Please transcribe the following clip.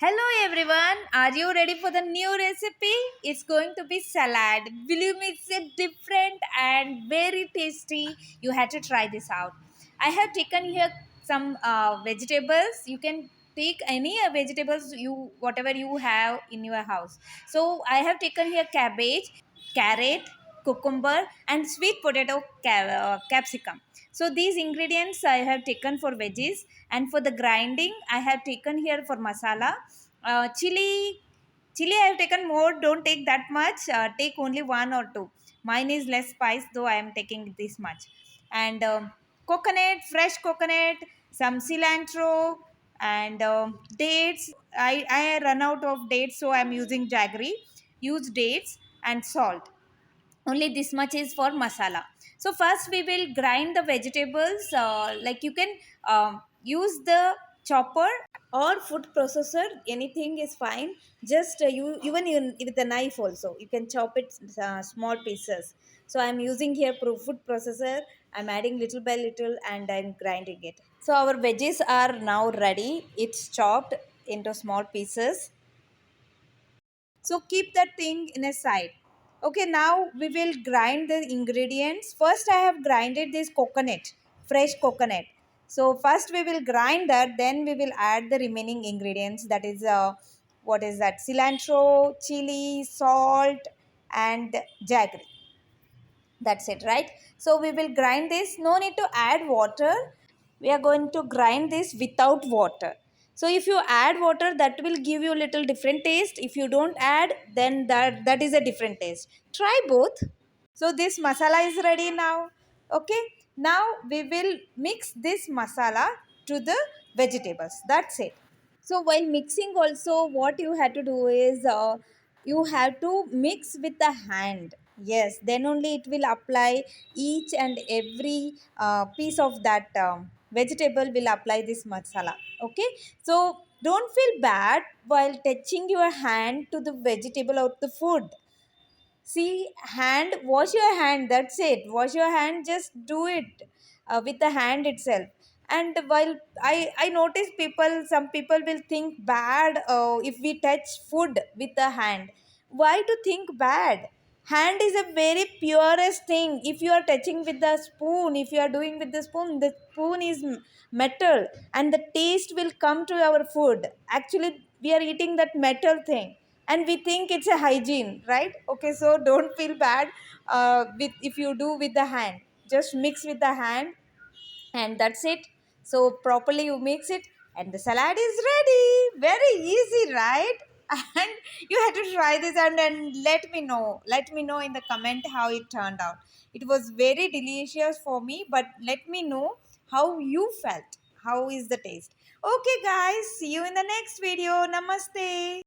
Hello everyone, are you ready for the new recipe? It's going to be salad. Believe me, it's a different and very tasty. You had to try this out. I have taken here some vegetables. You can take any vegetables you whatever you have in your house. So I have taken here cabbage, carrot, cucumber, and sweet potato capsicum. So these ingredients I have taken for veggies, and for the grinding I have taken here for masala. Chili I have taken more. Don't take that much. Take only one or two. Mine is less spice, though I am taking this much. And coconut, fresh coconut, some cilantro, and dates. I run out of dates, so I am using jaggery. Use dates and salt. Only this much is for masala. So first we will grind the vegetables. Like you can use the chopper or food processor. Anything is fine. Just you even with the knife also you can chop it small pieces. So I'm using here food processor. I'm adding little by little and I'm grinding it. So our veggies are now ready. It's chopped into small pieces. So keep that thing in a side. Okay, now we will grind the ingredients. First, I have grinded this coconut, fresh coconut. So first we will grind that, then we will add the remaining ingredients. That is, what is that? Cilantro, chili, salt, and jaggery. That's it, right? So we will grind this. No need to add water. We are going to grind this without water. So if you add water, that will give you a little different taste. If you don't add, then that is a different taste. Try both. So this masala is ready now. Okay. Now we will mix this masala to the vegetables. That's it. So while mixing also, what you have to do is you have to mix with the hand. Yes, then only it will apply each and every piece of that vegetable will apply this masala. Okay, so don't feel bad while touching your hand to the vegetable or the food. See, hand, wash your hand. That's it. Wash your hand. Just do it with the hand itself. And while I notice people, some people will think bad if we touch food with the hand. Why to think bad? Hand is a very purest thing. If you are touching with the spoon, if you are doing with the spoon is metal, and the taste will come to our food. Actually, we are eating that metal thing and we think it's a hygiene, right? Okay, so don't feel bad with if you do with the hand. Just mix with the hand, and that's it. So properly you mix it, and the salad is ready. Very easy, right? And you had to try this, and let me know in the comment how it turned out. It was very delicious for me, but let me know how you felt. How is the taste? Okay guys, see you in the next video. Namaste.